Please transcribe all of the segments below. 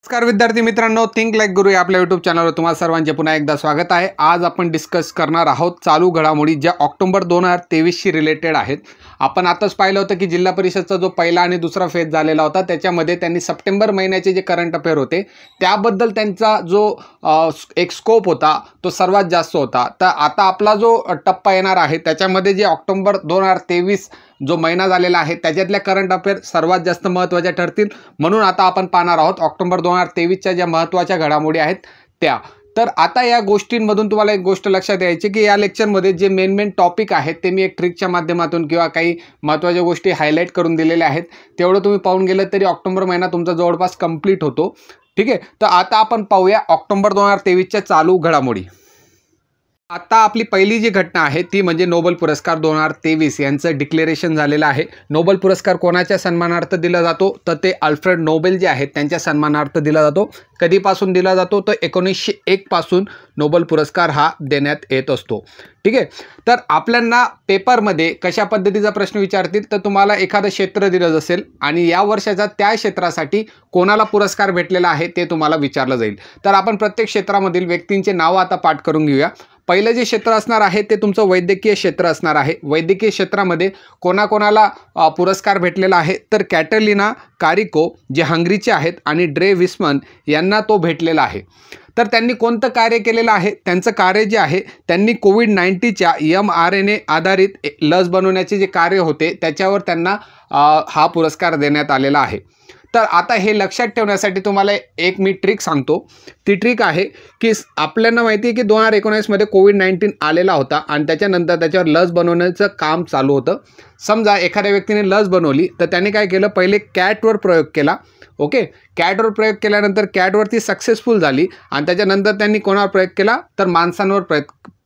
नमस्कार विद्यार्थी मित्रांनो, थिंक लाईक गुरु या आपल्या यूट्यूब चॅनलवर तुम्हाला सर्वांचे पुन्हा एकदा स्वागत आहे। आज आपण डिस्कस करणार आहोत चालू घडामोडी ज्या ऑक्टोबर 2023 शी रिलेटेड आहेत। आपण आताच पाहिलं होतं की जिल्हा परिषदचा जो पहिला आणि दुसरा फेज झालेला होता त्याच्यामध्ये त्यांनी सप्टेंबर महिन्याचे जे करंट अफेअर होते त्याबद्दल त्यांचा जो एक स्कोप होता तो सर्वात जास्त होता। तर आता आपला जो टप्पा येणार आहे त्याच्यामध्ये जे ऑक्टोबर 2023 जो महिना झालेला आहे त्याच्यातल्या करंट अफेअर सर्वात जास्त महत्त्वाच्या ठरतील। म्हणून आता आपण पाहणार आहोत ऑक्टोबर 2023 च्या ज्या महत्त्वाच्या घडामोडी आहेत त्या। तर आता या गोष्टींमधून तुम्हाला एक गोष्ट लक्षात यायची की या लेक्चरमध्ये जे मेन टॉपिक आहेत ते मी एक ट्रिकच्या माध्यमातून किंवा काही महत्त्वाच्या गोष्टी हायलाइट करून दिलेल्या आहेत। तेवढं तुम्ही पाहून गेलं तरी ऑक्टोबर महिना तुमचा जवळपास कंप्लीट होतो। ठीक आहे, तर आता आपण पाहूया ऑक्टोबर 2023 च्या चालू घडामोडी। आता आपली पहिली जी घटना आहे ती म्हणजे नोबेल पुरस्कार 2023 यांचं डिक्लेरेशन झालेलं आहे। नोबेल पुरस्कार कोणाच्या सन्मानार्थ दिला जातो तर ते अल्फ्रेड नोबेल जे आहेत त्यांच्या सन्मानार्थ दिला जातो। कधीपासून दिला जातो तर 1901 पासून नोबेल पुरस्कार हा देण्यात येत असतो। ठीक आहे, तर आपल्याला पेपरमध्ये कशा पद्धतीचा प्रश्न विचारतील तर तुम्हाला एखादं क्षेत्र दिलं असेल आणि या वर्षाचा त्या क्षेत्रासाठी कोणाला पुरस्कार भेटलेला आहे ते तुम्हाला विचारलं जाईल। तर आपण प्रत्येक क्षेत्रामधील व्यक्तींचे नाव आता पाठ करून घेऊया। पहिलं जे क्षेत्र असणार आहे ते तुमचं वैद्यकीय क्षेत्र असणार आहे। वैद्यकीय क्षेत्रामध्ये कोणाकोणाला पुरस्कार भेटलेला आहे तर कॅटलिना कारिको जे हंगरीचे आहेत आणि ड्रे विस्मन यांना तो भेटलेला आहे। तर त्यांनी कोणतं कार्य केलेलं आहे, त्यांचं कार्य जे आहे त्यांनी कोविड-19च्या mRNA आधारित लस बनवण्याचे जे कार्य होते त्याच्यावर त्यांना हा पुरस्कार देण्यात आलेला आहे। तर आता हे लक्षात ठेवण्यासाठी तुम्हाला एक मी ट्रिक सांगतो। ती ट्रिक आहे की आपल्याला माहिती आहे की 2019 मध्ये कोविड-19 आलेला होता आणि त्याच्यानंतर त्याच्यावर लस बनवण्याचं काम चालू होतं। समजा एखाद्या व्यक्तीने लस बनवली तर त्याने काय केलं, पहिले कॅटवर प्रयोग केला। ओके, कॅटवर प्रयोग केल्यानंतर कॅटवरती सक्सेसफुल झाली आणि त्याच्यानंतर त्यांनी कोणावर प्रयोग केला तर माणसांवर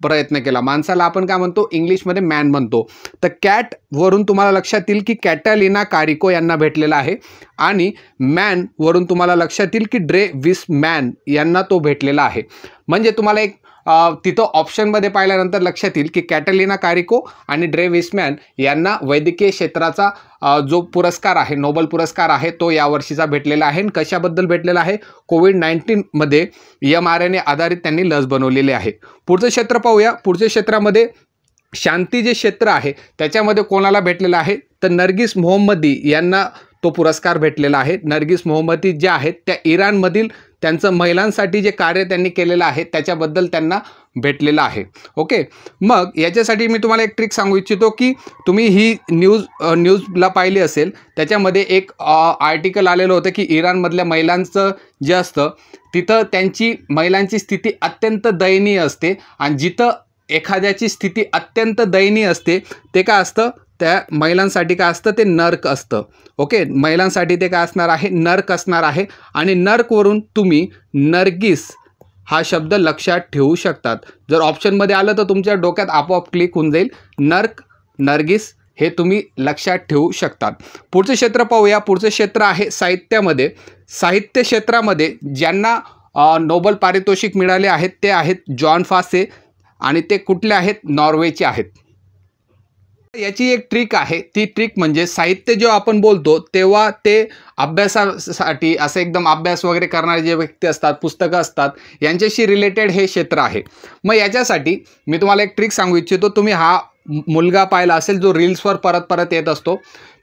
प्रयत्न केला। माणसाला आपण काय म्हणतो, इंग्लिशमध्ये मॅन म्हणतो। तर कॅटवरून तुम्हाला लक्षात येईल की कॅटलिना कारिको यांना भेटलेला आहे आणि मॅनवरून तुम्हाला लक्षात येईल की ड्रे विस्मॅन यांना तो भेटलेला आहे। म्हणजे तुम्हाला एक तिथं ऑप्शनमध्ये पाहिल्यानंतर लक्षात येईल की कॅटलिना कारिको आणि ड्रे विस्मॅन यांना वैद्यकीय क्षेत्राचा जो पुरस्कार आहे, नोबेल पुरस्कार आहे तो यावर्षीचा भेटलेला आहे। कशाबद्दल भेटलेला आहे, कोविड-19 मध्ये mRNA आधारित त्यांनी लस बनवलेली आहे। पुढचं क्षेत्र पाहूया। पुढच्या क्षेत्रामध्ये शांती जे क्षेत्र आहे त्याच्यामध्ये कोणाला भेटलेला आहे तर नरगिस मोहम्मदी यांना तो पुरस्कार भेटलेला आहे। नरगिस मोहम्मदी जे आहेत त्या इराणमधील त्यांचं महिलांसाठी जे कार्य त्यांनी केलेलं आहे त्याच्याबद्दल त्यांना भेटलेलं आहे। ओके, मग याच्यासाठी मी तुम्हाला एक ट्रिक सांगू इच्छितो की तुम्ही ही न्यूजला पाहिली असेल, त्याच्यामध्ये एक आर्टिकल आलेलं होतं की इराणमधल्या महिलांचं जे असतं तिथं त्यांची महिलांची स्थिती अत्यंत दयनीय असते आणि जिथं एखाद्याची स्थिती अत्यंत दयनीय असते ते काय असतं, त्या महिलांसाठी काय असतं ते नर्क असतं। ओके, महिलांसाठी ते काय असणार आहे, नर्क असणार आहे। आणि नर्कवरून तुम्ही नरगिस हा शब्द लक्षात ठेवू शकतात। जर ऑप्शनमध्ये आलं तर तुमच्या डोक्यात आपोआप क्लिक होऊन जाईल, नर्क नरगिस हे तुम्ही लक्षात ठेवू शकतात। पुढचं क्षेत्र पाहूया। पुढचं क्षेत्र आहे साहित्यामध्ये। साहित्य क्षेत्रामध्ये ज्यांना नोबेल पारितोषिक मिळाले आहेत ते आहेत जॉन फासे आणि ते कुठले आहेत, नॉर्वेचे आहेत। याची एक ट्रिक आहे, ती ट्रिक म्हणजे साहित्य जेव्हा आपण बोलतो तेव्हा ते अभ्यासासाठी असं एकदम अभ्यास वगैरे करणारे जे व्यक्ती असतात, पुस्तकं असतात, यांच्याशी रिलेटेड हे क्षेत्र आहे। मग याच्यासाठी मी तुम्हाला एक ट्रिक सांगू इच्छितो। तुम्ही हा मुलगा पाहिला असेल जो रील्सवर परत येत असतो,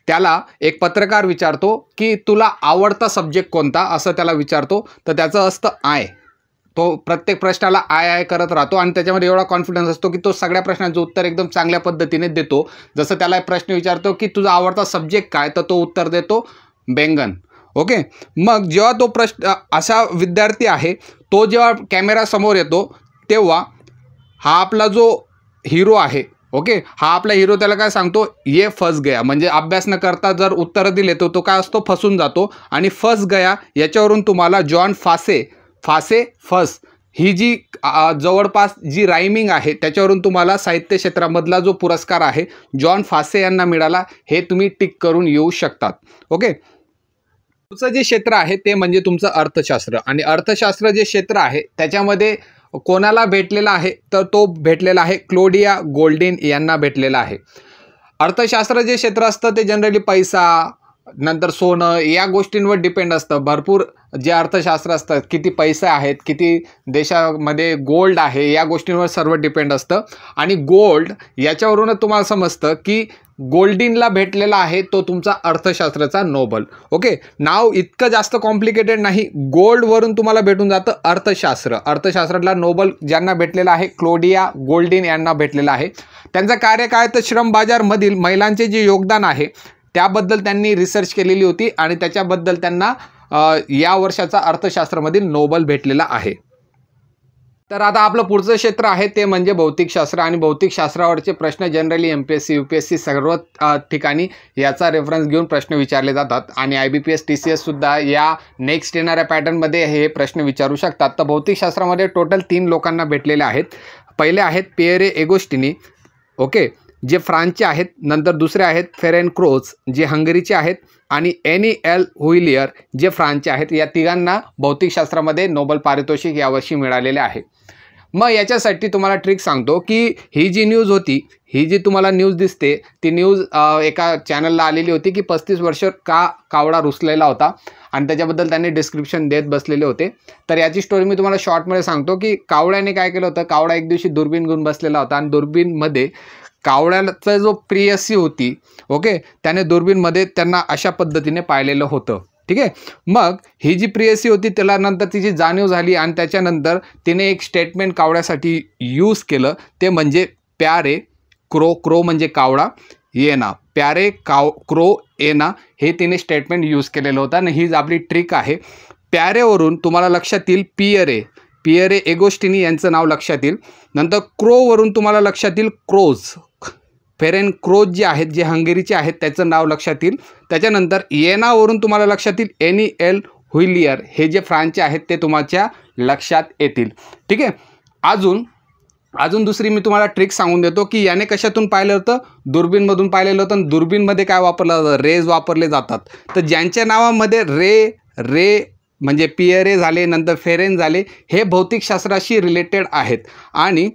त्याला एक पत्रकार विचारतो की तुला आवडता सब्जेक्ट कोणता असं त्याला विचारतो, तर त्याचं असतं आय। तो प्रत्येक प्रश्नाला आय करत राहतो आणि त्याच्यामध्ये एवढा कॉन्फिडन्स असतो की तो सगळ्या प्रश्नांचं उत्तर एकदम चांगल्या पद्धतीने देतो। जसं त्याला प्रश्न विचारतो की तुझा आवडता सब्जेक्ट काय, तर तो उत्तर देतो बैंगन। ओके, मग जेव्हा तो प्रश्न असा विद्यार्थी आहे तो जेव्हा कॅमेरा समोर येतो तेव्हा हा आपला जो हिरो आहे, ओके, हा आपला हिरो त्याला काय सांगतो, ये फस गया। म्हणजे अभ्यास न करता जर उत्तर दिले तर तो काय असतो, फसून जातो। आणि फस गया याच्यावरून तुम्हाला जॉन फासे फस ही जी जवळपास जी रायमिंग आहे त्याच्यावरून तुम्हाला साहित्य क्षेत्रामधला जो पुरस्कार आहे जॉन फासे यांना मिळाला हे तुम्ही टिक करून येऊ शकतात। ओके, पुढचं जे क्षेत्र आहे ते म्हणजे तुमचं अर्थशास्त्र। आणि अर्थशास्त्र जे क्षेत्र आहे त्याच्यामध्ये कोणाला भेटलेला आहे तर तो भेटलेला आहे क्लोडिया गोल्डिन यांना भेटलेला आहे। अर्थशास्त्र जे क्षेत्र असतं ते जनरली पैसा, नंतर सोनं, या गोष्टींवर डिपेंड असतं. भरपूर जे अर्थशास्त्र असतात, किती पैसे आहेत, किती देशामध्ये गोल्ड आहे, या गोष्टींवर सर्व डिपेंड असतं. आणि गोल्ड याच्यावरूनच तुम्हाला समजतं की गोल्डीनला भेटलेला आहे तो तुमचा अर्थशास्त्राचा नोबल. ओके, नाव इतकं जास्त कॉम्प्लिकेटेड नाही. गोल्डवरून तुम्हाला भेटून जातं अर्थशास्त्र. अर्थशास्त्रातला नोबल ज्यांना भेटलेला आहे क्लोडिया गोल्डीन यांना भेटलेला आहे. त्यांचं कार्य काय तर श्रम बाजारमधील महिलांचे जे योगदान आहे त्याबद्दल त्यांनी रिसर्च केलेली होती आणि त्याच्याबद्दल त्यांना या वर्षाचा अर्थशास्त्रामधील नोबल भेटलेला आहे. तर आता आपलं पुढचं क्षेत्र आहे ते म्हणजे भौतिकशास्त्र. आणि भौतिकशास्त्रावरचे प्रश्न जनरली MPSC UPSC सर्व ठिकाणी याचा रेफरन्स घेऊन प्रश्न विचारले जातात. आणि IBPS TCS सुद्धा या नेक्स्ट येणाऱ्या पॅटर्नमध्ये हे प्रश्न विचारू शकतात. तर भौतिकशास्त्रामध्ये टोटल 3 लोकांना भेटलेले आहेत. पहिले आहेत पिएरे एगोस्टिनी, ओके, जे फ्रान्सचे आहेत. नंतर दुसरे आहेत फेरेनक्रोच जे हंगेरीचे आहेत. आणि एनी एल हुइलियर जे फ्रान्सचे आहेत. या तिघांना भौतिकशास्त्रामध्ये नोबल पारितोषिक यावर्षी मिळालेले आहे. मग याच्यासाठी तुम्हाला ट्रिक सांगतो की ही जी न्यूज होती, ही जी तुम्हाला न्यूज दिसते ती न्यूज एका चॅनलला आलेली होती की 35 वर्ष का कावडा रुसलेला होता आणि त्याच्याबद्दल त्यांनी डिस्क्रिप्शन देत बसलेले होते. तर याची स्टोरी मी तुम्हाला शॉर्टमध्ये सांगतो की कावड्याने काय केलं होतं. कावडा एक दिवशी दुर्बीण घेऊन बसलेला होता आणि दुर्बीणमध्ये कावड्याचा जो प्रियसी होती, ओके, त्याने दुर्बीणमध्ये त्यांना अशा पद्धतीने पाहिलेलं होतं. ठीक आहे. मग ही जी प्रियसी होती त्याला नंतर तिची जाणीव झाली आणि त्याच्यानंतर तिने एक स्टेटमेंट कावड्यासाठी यूज केलं, ते म्हणजे प्यारे क्रो, क्रो म्हणजे कावडा, येना, प्यारे क्रो येना, हे तिने स्टेटमेंट यूज केलेलं होतं. आणि हीच आपली ट्रिक आहे. प्यारेवरून तुम्हाला लक्षात येईल पिएरे एगोस्टिनी यांचं नाव लक्षात येईल. नंतर क्रोवरून तुम्हाला लक्षात येईल क्रोज, फेरेनक्रोच जे आहेत जे हंगेरीचे आहेत त्याचं नाव लक्षात येईल. त्याच्यानंतर येनावरून तुम्हाला लक्षात येईल एनी एल हुइलियर हे जे फ्रान्सचे आहेत ते तुमच्या लक्षात येतील. ठीक आहे. अजून दुसरी मी तुम्हाला ट्रिक सांगून देतो की याने कशातून पाहिलं होतं, दुर्बीणमधून पाहिलेलं होतं. आणि दुर्बीणमध्ये काय वापरलं जातं, रेज वापरले जातात. तर ज्यांच्या नावामध्ये रे म्हणजे पिएरे झाले, नंतर फेरेन झाले, हे भौतिकशास्त्राशी रिलेटेड आहेत. आणि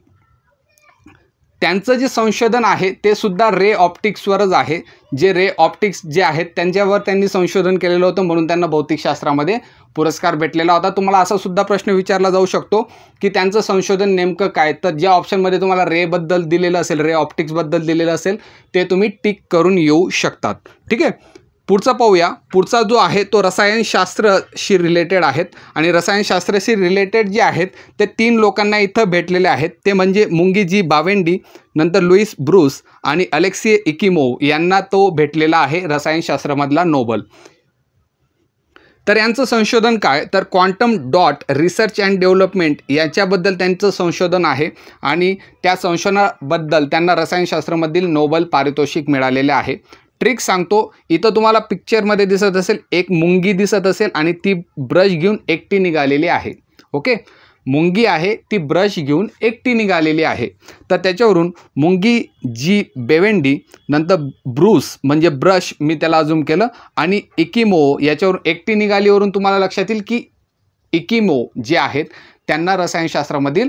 त्यांचं जे संशोधन आहे ते सुद्धा रे ऑप्टिक्सवरच आहे. जे रे ऑप्टिक्स जे आहेत त्यांच्यावर त्यांनी संशोधन केलेलं होतं, म्हणून त्यांना भौतिकशास्त्रामध्ये पुरस्कार भेटलेला होता. तुम्हाला असा सुद्धा प्रश्न विचारला जाऊ शकतो की त्यांचं संशोधन नेमकं काय. तर ज्या ऑप्शनमध्ये तुम्हाला रेबद्दल दिलेलं असेल, रे ऑप्टिक्सबद्दल दिलेलं असेल, ते तुम्ही टिक करून येऊ शकतात. ठीक आहे. पुढचा पाहूया. पुढचा जो आहे तो रसायनशास्त्राशी रिलेटेड आहेत. आणि रसायनशास्त्राशी रिलेटेड जे आहेत ते 3 लोकांना इथं भेटलेले आहेत. ते म्हणजे मुंगी बावेंडी, नंतर लुईस ब्रूस आणि अलेक्सी इकिमोव यांना तो भेटलेला आहे रसायनशास्त्रामधला नोबल. तर यांचं संशोधन काय तर quantum dot research and development याच्याबद्दल त्यांचं संशोधन आहे. आणि त्या संशोधनाबद्दल त्यांना रसायनशास्त्रामधील नोबल पारितोषिक मिळालेले आहे. ट्रिक सांगतो. इथं तुम्हाला पिक्चरमध्ये दिसत असेल एक मुंगी दिसत असेल आणि ती ब्रश घेऊन एकटी निघालेली आहे. ओके, मुंगी आहे ती ब्रश घेऊन एकटी निघालेली आहे. तर त्याच्यावरून मुंगी बेवेंडी, नंतर ब्रूस म्हणजे ब्रश मी त्याला अजूम केलं, आणि इकिमो याच्यावरून एकटी निघालीवरून तुम्हाला लक्षात येईल की इकिमो जे आहेत त्यांना रसायनशास्त्रामधील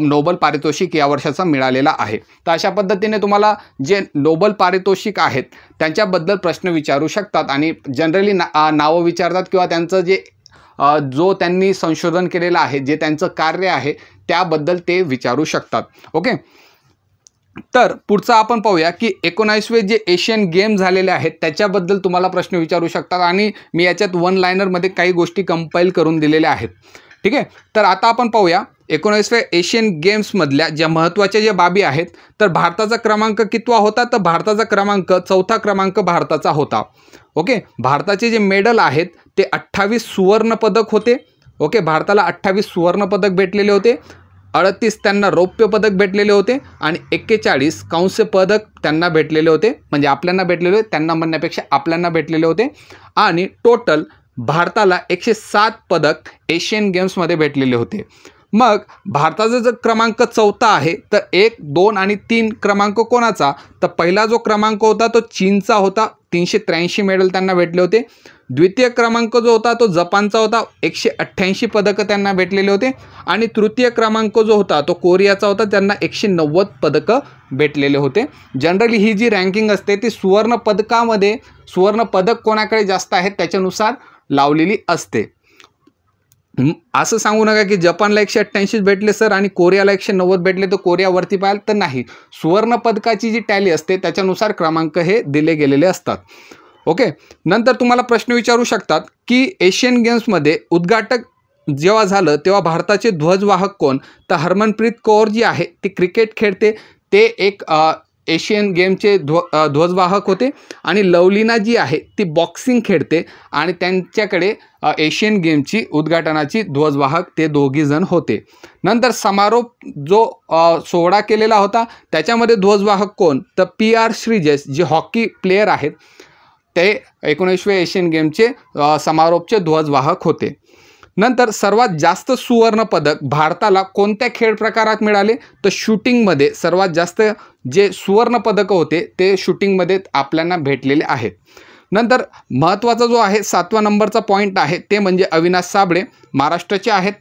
नोबल पारितोषिक या वर्षाचा मिळालेला आहे. तर अशा पद्धतीने तुम्हाला जे नोबल पारितोषिक आहेत त्यांच्याबद्दल प्रश्न विचारू शकतात. आणि जनरली नावं विचारतात किंवा त्यांचं जो त्यांनी संशोधन केलेलं आहे, जे त्यांचं कार्य आहे त्याबद्दल ते विचारू शकतात. ओके. तर पुढचं आपण पाहूया की 19वे जे एशियन गेम झालेले आहेत त्याच्याबद्दल तुम्हाला प्रश्न विचारू शकतात. आणि मी याच्यात 1 लाइनरमध्ये काही गोष्टी कंपाईल करून दिलेल्या आहेत. ठीक आहे. तर आता आपण पाहूया 19व्या एशियन गेम्समधल्या ज्या महत्त्वाच्या ज्या बाबी आहेत. तर भारताचा क्रमांक कितवा होता तर भारताचा क्रमांक 4था क्रमांक भारताचा होता. ओके. भारताचे जे मेडल आहेत ते 28 सुवर्ण पदक होते. ओके, भारताला 28 सुवर्ण पदक भेटलेले होते, 38 त्यांना रौप्य पदक भेटलेले होते आणि 41 कांस्य पदक त्यांना भेटलेले होते. म्हणजे आपल्यांना भेटलेले होते, त्यांना म्हणण्यापेक्षा आपल्यांना भेटलेले होते. आणि टोटल भारताला 107 पदक एशियन गेम्समध्ये भेटलेले होते. मग भारताचा जर क्रमांक 4था आहे तर 1, 2 आणि 3 क्रमांक कोणाचा, तर पहिला जो क्रमांक होता तो चीनचा होता, 383 मेडल त्यांना भेटले होते. द्वितीय क्रमांक जो होता तो जपानचा होता, 188 पदकं त्यांना भेटलेले होते. आणि तृतीय क्रमांक जो होता तो कोरियाचा होता, त्यांना 190 पदकं भेटलेले होते. जनरली ही जी रँकिंग असते ती सुवर्ण पदकामध्ये सुवर्ण पदक कोणाकडे जास्त आहेत त्याच्यानुसार लावलेली असते. असं सांगू नका की जपानला 188 भेटले सर आणि कोरियाला 190 भेटले तर कोरियावरती पाहाल, तर नाही. सुवर्ण पदकाची जी टॅली असते त्याच्यानुसार क्रमांक हे दिले गेलेले असतात. ओके. नंतर तुम्हाला प्रश्न विचारू शकतात की एशियन गेम्समध्ये उद्घाटक जेव्हा झालं तेव्हा भारताचे ध्वजवाहक कोण, तर हरमनप्रीत कौर जी आहे ती क्रिकेट खेळते, ते एक एशियन गेमचे ध्वजवाहक होते. आणि लवलीना जी आहे ती बॉक्सिंग खेळते आणि त्यांच्याकडे एशियन गेमची उद्घाटनाची ध्वजवाहक ते दोघीजण होते. नंतर समारोप जो सोहळा केलेला होता त्याच्यामध्ये ध्वजवाहक कोण, तर PR श्रीजेश जे हॉकी प्लेयर आहेत ते 19व्या एशियन गेमचे समारोपचे ध्वजवाहक होते. नंतर सर्वात जास्त सुवर्ण पदक भारताला कोणत्या खेळ प्रकारात मिळाले, तर शूटिंगमध्ये सर्वात जास्त जे सुवर्ण पदकं होते ते शूटिंगमध्ये आपल्याला भेटलेले आहेत. नंतर महत्त्वाचा जो आहे 7व्या नंबरचा पॉईंट आहे ते म्हणजे अविनाश साबळे महाराष्ट्राचे आहेत,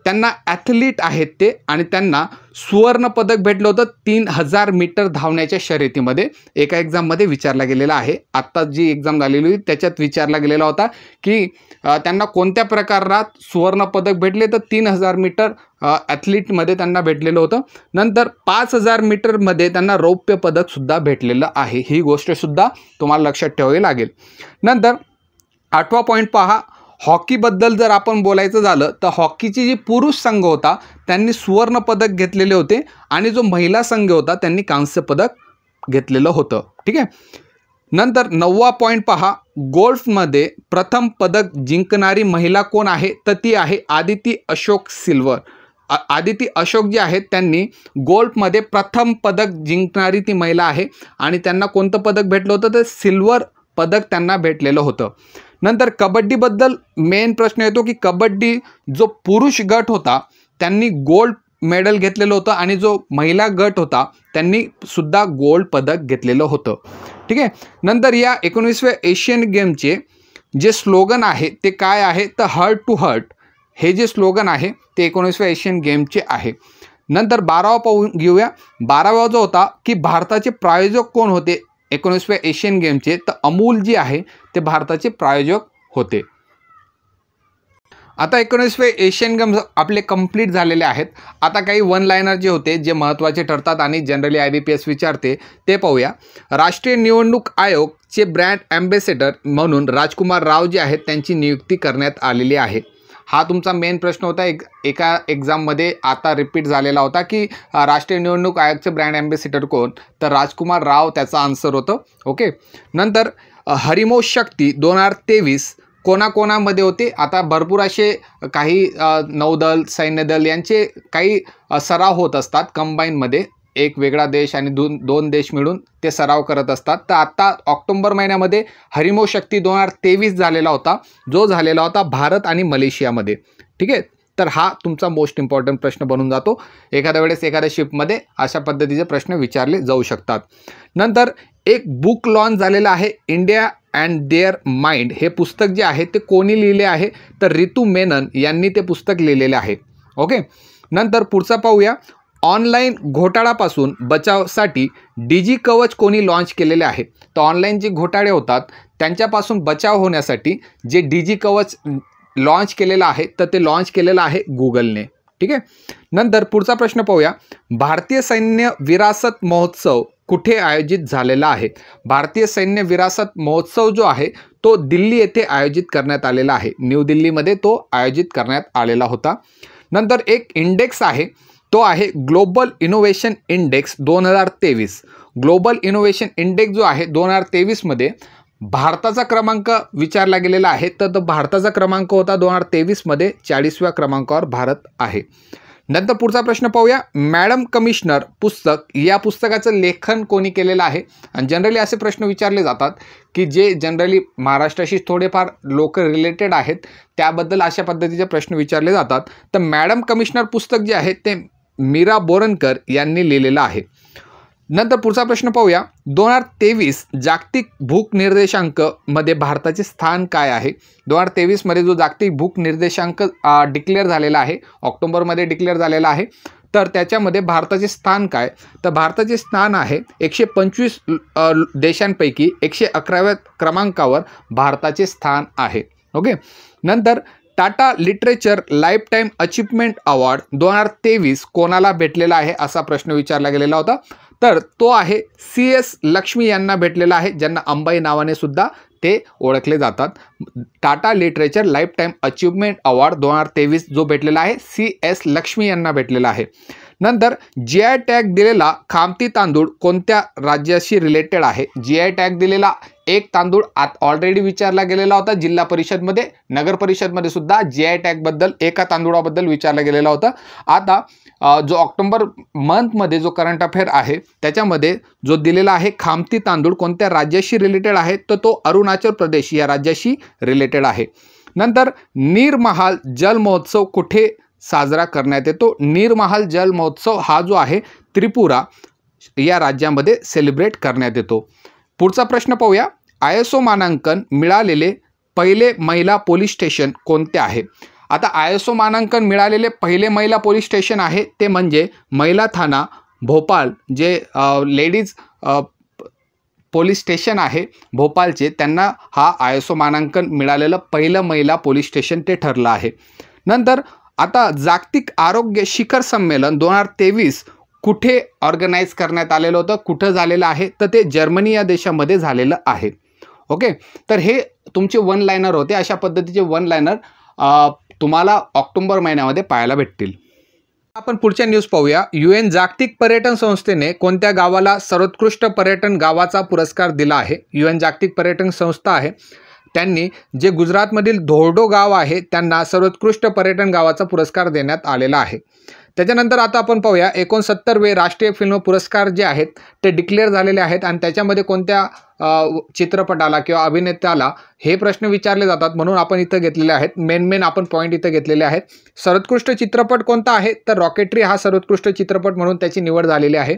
त्यांना ॲथलीट आहेत ते आणि त्यांना सुवर्ण पदक भेटलं होतं 3000 मीटर धावण्याच्या शर्यतीमध्ये. एका एक्झाममध्ये विचारला गेलेला आहे, आत्ता जी एक्झाम झालेली होती त्याच्यात विचारला गेलेला होता की त्यांना कोणत्या प्रकारात सुवर्ण पदक भेटले, तर 3000 मीटर ॲथलीटमध्ये त्यांना भेटलेलं होतं. नंतर 5000 मीटरमध्ये त्यांना रौप्य पदकसुद्धा भेटलेलं आहे. ही गोष्टसुद्धा तुम्हाला लक्षात ठेवावी लागेल. नंतर 8वा पॉईंट पहा, हॉकीबद्दल जर आपण बोलायचं झालं तर हॉकीची जी पुरुष संघ होता त्यांनी सुवर्ण पदक घेतलेले होते आणि जो महिला संघ होता त्यांनी कांस्य पदक घेतलेलं होतं. ठीक आहे. नंतर 9वा पॉईंट पहा, गोल्फमध्ये प्रथम पदक जिंकणारी महिला कोण आहे, तर ती आहे आदिती अशोक सिल्वर. आदिती अशोक जी आहेत त्यांनी गोल्फमध्ये प्रथम पदक जिंकणारी ती महिला आहे आणि त्यांना कोणतं पदक भेटलं होतं, तर सिल्वर पदक त्यांना भेटलेलं होतं. नंतर कबड्डीबद्दल मेन प्रश्न येतो की कबड्डी जो पुरुष गट होता त्यांनी गोल्ड मेडल घेतलेलं होतं आणि जो महिला गट होता त्यांनी सुद्धा गोल्ड पदक घेतलेलं होतं. ठीक आहे. नंतर या 19व्या एशियन गेमचे जे स्लोगन आहे ते काय आहे, तर हर्ट टू हर्ट हे जे स्लोगन आहे ते 19व्या एशियन गेमचे आहे. नंतर 12वा पाहून घेऊया. 12वा जो होता की भारताचे प्रायोजक कोण होते 19व्या एशियन गेमचे, तर अमूल जी आहे ते भारताचे प्रायोजक होते. आता 19वे एशियन गेम्स आपले कंप्लीट झालेले आहेत. आता काही वन लायनर जे होते जे महत्त्वाचे ठरतात आणि जनरली IBPS विचारते ते पाहूया. राष्ट्रीय निवडणूक आयोगचे ब्रँड ॲम्बेसेडर म्हणून राजकुमार राव जे आहेत त्यांची नियुक्ती करण्यात आलेली आहे. हा तुमचा मेन प्रश्न होता, एका एक्झाममध्ये आता रिपीट झालेला होता की राष्ट्रीय निवडणूक आयोगचे ब्रँड ॲम्बेसेडर कोण, तर राजकुमार राव त्याचा आन्सर होतं. ओके. नंतर हरिमोश शक्ती 2023 कोणाकोणामध्ये होते. आता भरपूर असे काही नौदल सैन्यदल यांचे काही सराव होत असतात कंबाईनमध्ये, एक वेगळा देश आणि दोन देश मिळून ते सराव करत असतात. तर आता ऑक्टोबर महिन्यामध्ये हरिमोश शक्ती 2023 झालेला होता, जो झालेला होता भारत आणि मलेशियामध्ये. ठीक आहे. तर हा तुमचा मोस्ट इम्पॉर्टंट प्रश्न बनून जातो. एखाद्या वेळेस एखाद्या शिपमध्ये अशा पद्धतीचे प्रश्न विचारले जाऊ शकतात. नंतर एक बुक लॉन्च झालेलं आहे, इंडिया अँड देअर माइंड. हे पुस्तक जे आहे ते कोणी लिहिले आहे, तर रितू मेनन यांनी ते पुस्तक लिहिलेले आहे. ओके. नंतर पुढचा पाहूया. ऑनलाईन घोटाळ्यापासून बचावासाठी डिजी कवच कोणी लॉन्च केलेले आहे, तर ऑनलाईन जे घोटाळे होतात त्यांच्यापासून बचाव होण्यासाठी जे डिजी कवच लॉन्च केलेलं आहे तर ते लॉन्च केलेलं आहे गुगलने. ठीक आहे. नंतर पुढचा प्रश्न पाहूया. भारतीय सैन्य विरासत महोत्सव कुठे आयोजित झालेला आहे. भारतीय सैन्य विरासत महोत्सव जो आहे तो दिल्ली येथे आयोजित करण्यात आलेला आहे. न्यू दिल्लीमध्ये तो आयोजित करण्यात आलेला होता. नंतर एक इंडेक्स आहे, तो आहे global innovation index 2023. Global innovation index जो आहे 2023मध्ये भारताचा क्रमांक विचारला गेलेला आहे, तर भारताचा क्रमांक होता 2023मध्ये 40व्या क्रमांकावर भारत आहे. नंतर पुढचा प्रश्न पाहूया. मॅडम कमिशनर पुस्तक या पुस्तकाचं लेखन कोणी केलेलं आहे. आणि जनरली असे प्रश्न विचारले जातात की जे जनरली महाराष्ट्राशी थोडेफार लोक रिलेटेड आहेत, त्याबद्दल अशा पद्धतीचे प्रश्न विचारले जातात. तर मॅडम कमिशनर पुस्तक जे आहे ते मीरा बोरनकर यांनी लिहिलेलं आहे. नंतर पुढचा प्रश्न पाहूया. 2023 जागतिक भूक निर्देशांक मध्ये भारताचे स्थान काय आहे? 2023 मध्ये जो जागतिक भूक निर्देशांक डिक्लेअर झालेला आहे, ऑक्टोबरमध्ये डिक्लेअर झालेला आहे, तर त्याच्यामध्ये भारताचे स्थान काय? तर भारताचे स्थान आहे 125 देशांपैकी 111व्या क्रमांकावर भारताचे स्थान आहे. ओके. नंतर Tata literature life time achievement award 2023 कोणाला भेटलेला आहे असा प्रश्न विचारला गेलेला होता. तर तो आहे CS लक्ष्मी यांना भेटलेला आहे, ज्यांना अंबाई नावाने सुद्धा ते ओळखले जातात. Tata literature life time achievement award 2023 जो भेटलेला आहे CS लक्ष्मी यांना भेटलेला आहे. नंतर GI टॅग दिलेला खामती तांदूळ कोणत्या राज्याशी रिलेटेड आहे? GI टॅग दिलेला एक तांदूळ ऑलरेडी विचारला गेलेला होता जिल्हा परिषदमध्ये, नगर परिषदमध्ये सुद्धा GI टॅग बद्दल एका तांदूळाबद्दल विचारला गेलेला होता. आता जो ऑक्टोबर मंथमध्ये जो करंट अफेअर आहे त्याच्यामध्ये जो दिलेला आहे खामती तांदूळ कोणत्या राज्याशी रिलेटेड आहे, तर तो अरुणाचल प्रदेश या राज्याशी रिलेटेड आहे. नंतर नीरमहाल जल महोत्सव कुठे साजरा करण्यात येतो? नीरमहाल जल महोत्सव हा जो आहे त्रिपुरा या राज्यामध्ये सेलिब्रेट करण्यात येतो. पुढचा प्रश्न पाहूया. ISO मानांकन मिळालेले पहिले महिला पोलीस स्टेशन कोणते आहे? आता ISO मानांकन मिळालेले पहिले महिला पोलीस स्टेशन आहे ते म्हणजे महिला थाना भोपाळ, जे लेडीज पोलीस स्टेशन आहे भोपाळचे, त्यांना हा ISO मानांकन मिळालेलं पहिलं महिला पोलीस स्टेशन ते ठरलं आहे. नंतर आता जागतिक आरोग्य शिखर संमेलन 2023 कुठे ऑर्गनाईज करण्यात आलेलं होतं, कुठं झालेलं आहे? तर ते जर्मनी या देशामध्ये झालेलं आहे. ओके. तर हे तुमचे वन लायनर होते. अशा पद्धतीचे वन लायनर तुम्हाला ऑक्टोबर महिन्यामध्ये पाहायला भेटतील. आपण पुढच्या न्यूज पाहूया. UN जागतिक पर्यटन संस्थेने कोणत्या गावाला सर्वोत्कृष्ट पर्यटन गावाचा पुरस्कार दिला आहे? UN जागतिक पर्यटन संस्था आहे, त्यांनी जे गुजरातमधील धोर्डो गाव आहे त्यांना सर्वोत्कृष्ट पर्यटन गावाचा पुरस्कार देण्यात आलेला आहे. त्याच्यानंतर आता आपण पाहूया 69वे राष्ट्रीय फिल्म पुरस्कार जे आहेत ते डिक्लेअर झालेले आहेत आणि त्याच्यामध्ये कोणत्या चित्रपटाला किंवा अभिनेत्याला हे प्रश्न विचारले जातात, म्हणून आपण इथं घेतलेले आहेत. मेन आपण पॉईंट इथं घेतलेले आहेत. सर्वोत्कृष्ट चित्रपट कोणता आहे? तर रॉकेटरी हा सर्वोत्कृष्ट चित्रपट म्हणून त्याची निवड झालेली आहे.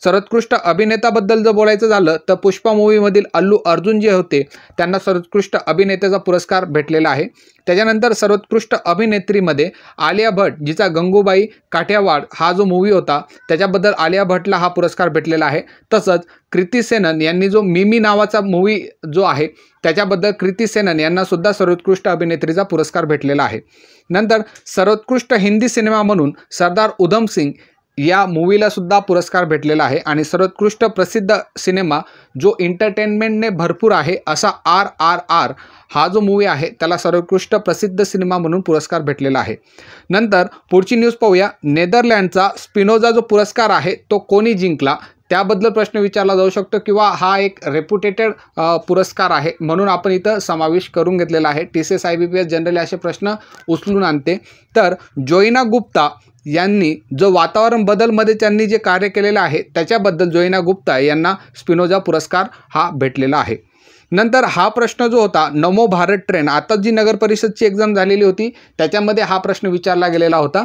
सर्वोत्कृष्ट अभिनेताबद्दल जर बोलायचं झालं तर पुष्पा मूवीमधील अल्लू अर्जुन जे होते त्यांना सर्वोत्कृष्ट अभिनेत्याचा पुरस्कार भेटलेला आहे. त्याच्यानंतर सर्वोत्कृष्ट अभिनेत्रीमध्ये आलिया भट, जिचा गंगूबाई काठियावाड हा जो मूवी होता त्याच्याबद्दल आलिया भटला हा पुरस्कार भेटलेला आहे. तसंच कृती सेनन यांनी जो मिमी नावाचा मूवी जो आहे त्याच्याबद्दल कृती सेनन यांना सुद्धा सर्वोत्कृष्ट अभिनेत्रीचा पुरस्कार भेटलेला आहे. नंतर सर्वोत्कृष्ट हिंदी सिनेमा म्हणून सरदार उधम सिंग या मूवीला सुद्धा पुरस्कार भेटलेला आहे. आणि सर्वोत्कृष्ट प्रसिद्ध सिनेमा जो एंटरटेनमेंटने भरपूर आहे असा RRR हा जो मूवी आहे त्याला सर्वोत्कृष्ट प्रसिद्ध सिनेमा म्हणून पुरस्कार भेटलेला आहे. नंतर पुढची न्यूज पाहूया. नेदरलँडचा स्पिनोजा जो पुरस्कार आहे तो कोणी जिंकला? त्याबद्दल प्रश्न विचारला जाऊ शकतो किंवा हा एक रेप्युटेटेड पुरस्कार आहे म्हणून आपण इथं समावेश करून घेतलेला आहे. TCS IBPS जनरली असे प्रश्न उचलून आणते. तर जोइना गुप्ता यांनी जो वातावरण बदलमध्ये त्यांनी जे कार्य केलेलं आहे त्याच्याबद्दल जोइना गुप्ता यांना स्पिनोजा पुरस्कार हा भेटलेला आहे. नंतर हा प्रश्न जो होता नमो भारत ट्रेन, आता जी नगर परिषदची एक्झाम झालेली होती त्याच्यामध्ये हा प्रश्न विचारला गेलेला होता.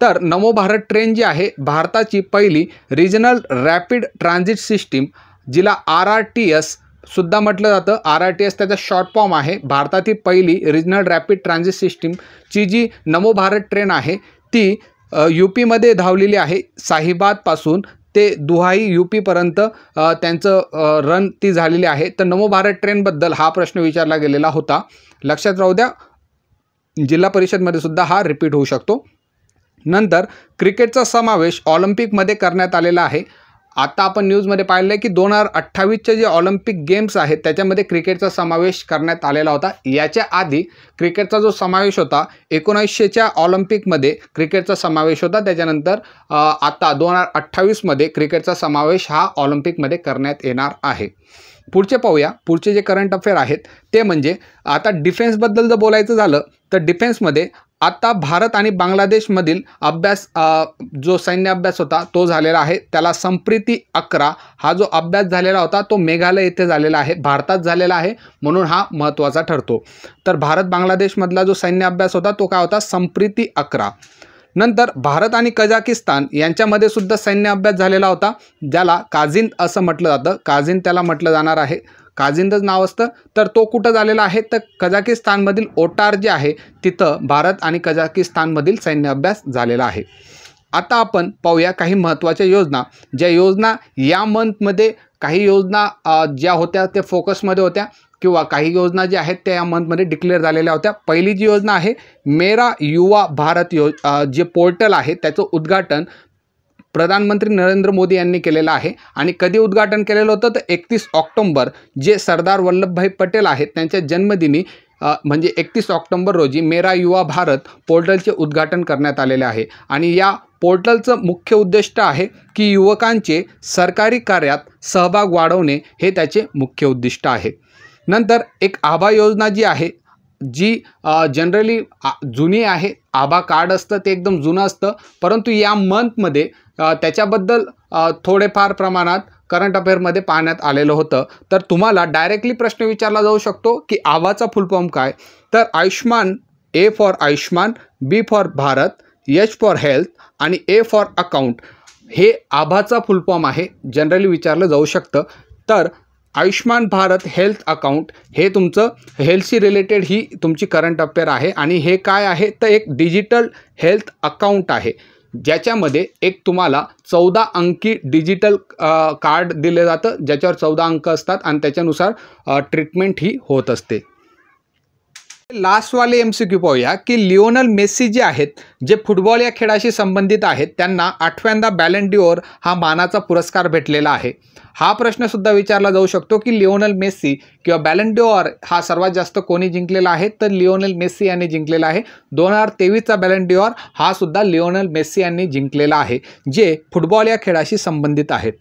तर नमो भारत ट्रेन जी आहे भारताची पहिली रिजनल रॅपिड ट्रान्झिट सिस्टीम, जिला RRTS सुद्धा म्हटलं जातं. RRTS त्याचा शॉर्ट फॉर्म आहे. भारतातील पहिली रिजनल रॅपिड ट्रान्झिट सिस्टीमची जी नमो भारत ट्रेन आहे ती UPमध्ये धावलेली आहे. साहिबादपासून ते दुहाई UPपर्यंत त्यांचं रन ती झालेली आहे. तर नमो भारत ट्रेनबद्दल हा प्रश्न विचारला गेलेला होता. लक्षात राहू द्या, जिल्हा परिषदमध्ये सुद्धा हा रिपीट होऊ शकतो. नंतर क्रिकेटचा समावेश ऑलिम्पिकमध्ये करण्यात आलेला आहे. आता आपण न्यूजमध्ये पाहिलं आहे की 2028चे जे ऑलिम्पिक गेम्स आहेत त्याच्यामध्ये क्रिकेटचा समावेश करण्यात आलेला होता. याच्या आधी क्रिकेटचा जो समावेश होता 1900च्या ऑलिम्पिकमध्ये क्रिकेटचा समावेश होता. त्याच्यानंतर आता 2028मध्ये क्रिकेटचा समावेश हा ऑलिम्पिकमध्ये करण्यात येणार आहे. पुढचे पाहूया. पुढचे जे करंट अफेअर आहेत ते म्हणजे आता डिफेन्सबद्दल जर बोलायचं झालं तर डिफेन्समध्ये आता भारत आणि बांगलादेशमधील अभ्यास जो सैन्य अभ्यास होता तो झालेला आहे, त्याला संप्रीती 11 हा जो अभ्यास झालेला होता तो मेघालय येथे झालेला आहे, भारतात झालेला आहे, म्हणून हा महत्त्वाचा ठरतो. तर भारत बांगलादेशमधला जो सैन्य अभ्यास होता तो काय होता, संप्रीती 11. नंतर भारत आणि कझाकिस्तान यांच्यामध्ये सुद्धा सैन्य अभ्यास झालेला होता, ज्याला काझिंद असं म्हटलं जातं. काझिंद त्याला म्हटलं जाणार आहे, काझिंदच नाव असतं. तर तो कुठं झालेला आहे, तर कझाकिस्तानमधील ओटार जे आहे तिथं भारत आणि कझाकिस्तानमधील सैन्य अभ्यास झालेला आहे. आता आपण पाहूया काही महत्त्वाच्या योजना, ज्या योजना या मंथमध्ये काही योजना ज्या होत्या त्या फोकसमध्ये होत्या किंवा काही योजना ज्या आहेत त्या या मंथमध्ये डिक्लेअर झालेल्या होत्या. पहिली जी योजना आहे मेरा युवा भारत जे पोर्टल आहे त्याचं उद्घाटन प्रधानमंत्री नरेंद्र मोदी यांनी केलेलं आहे. आणि कधी उद्घाटन केलेलं होतं, तर 31 ऑक्टोंबर जे सरदार वल्लभभाई पटेल आहेत त्यांच्या जन्मदिनी म्हणजे 31 ऑक्टोंबर रोजी मेरा युवा भारत पोर्टलचे उद्घाटन करण्यात आलेले आहे. आणि या पोर्टलचं मुख्य उद्दिष्ट आहे की युवकांचे सरकारी कार्यात सहभाग वाढवणे हे त्याचे मुख्य उद्दिष्ट आहे. नंतर एक आभा योजना जी आहे, जी जनरली जुनी आहे. आभा कार्ड असतं ते एकदम जुनं असतं, परंतु या मंथमध्ये त्याच्याबद्दल थोडेफार प्रमाणात करंट अफेअरमध्ये पाहण्यात आलेलं होतं. तर तुम्हाला डायरेक्टली प्रश्न विचारला जाऊ शकतो की आभाचा फुल फॉर्म काय, तर Ayushman, A for Ayushman, B for Bharat, H for health आणि ए फॉर अकाउंट हे आभाचा फुल फॉर्म आहे, जनरली विचारलं जाऊ शकतं. तर आयुष्मान भारत हेल्थ अकाउंट हे तुमचं हेल्थशी रिलेटेड ही तुमची करंट अफेअर आहे. आणि हे काय आहे, तर एक डिजिटल हेल्थ अकाउंट आहे, ज्याच्यामध्ये एक तुम्हाला 14 अंकी डिजिटल कार्ड दिले जातं, ज्याच्यावर 14 अंक असतात आणि त्याच्यानुसार ट्रीटमेंट ही होत असते. लास्टवाले MCQ पाहूया की लिओनल मेस्सी जे आहेत, जे फुटबॉल या खेळाशी संबंधित आहेत, त्यांना 8व्यांदा बॅलन डिओर हा मानाचा पुरस्कार भेटलेला आहे. हा प्रश्नसुद्धा विचारला जाऊ शकतो की लिओनल मेस्सी किंवा बॅलन डिओर हा सर्वात जास्त कोणी जिंकलेला आहे, तर लिओनल मेस्सी यांनी जिंकलेला आहे. 2023चा बॅलन डिओर हा सुद्धा लिओनल मेस्सी यांनी जिंकलेला आहे, जे फुटबॉल या खेळाशी संबंधित आहेत.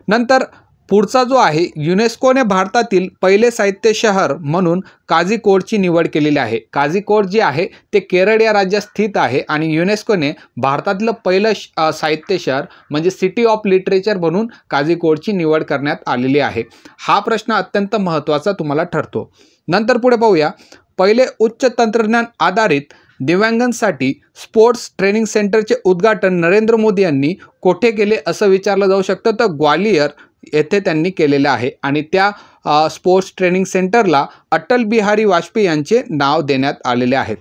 नंतर पुढचा जो आहे, युनेस्कोने भारतातील पहिले साहित्य शहर म्हणून काझिकोडची निवड केलेली आहे. काझिकोड जे आहे ते केरळ या राज्यात स्थित आहे आणि युनेस्कोने भारतातलं पहिलं साहित्य शहर म्हणजे सिटी ऑफ लिटरेचर म्हणून काझिकोडची निवड करण्यात आलेली आहे. हा प्रश्न अत्यंत महत्त्वाचा तुम्हाला ठरतो. नंतर पुढे पाहूया, पहिले उच्च तंत्रज्ञान आधारित दिव्यांगांसाठी स्पोर्ट्स ट्रेनिंग सेंटरचे उद्घाटन नरेंद्र मोदी यांनी कोठे केले असं विचारलं जाऊ शकतं, तर ग्वालियर येथे त्यांनी केलेले आहे. आणि त्या स्पोर्ट्स ट्रेनिंग सेंटरला अटल बिहारी वाजपेयी यांचे नाव देण्यात आलेले आहेत.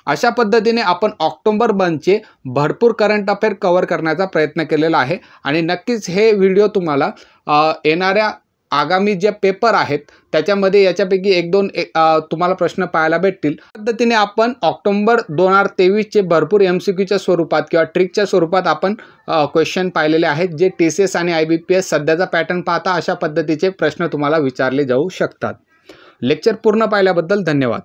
अशा पद्धतीने आपण ऑक्टोबर मंथचे भरपूर करंट अफेअर कव्हर करण्याचा प्रयत्न केलेला आहे. आणि नक्कीच हे व्हिडिओ तुम्हाला येणाऱ्या आगामी जे पेपर आहेत त्याच्यामध्ये याच्यापैकी 1-2 तुम्हाला प्रश्न पाहायला भेटतील. पद्धतीने आपण ऑक्टोबर 2023चे भरपूर MCQच्या स्वरूपात किंवा ट्रिकच्या स्वरूपात आपण क्वेश्चन पाहिलेले आहेत, जे TCS आणि IBPS सध्याचा पॅटर्न पाहता अशा पद्धतीचे प्रश्न तुम्हाला विचारले जाऊ शकतात. लेक्चर पूर्ण पाहिल्याबद्दल धन्यवाद.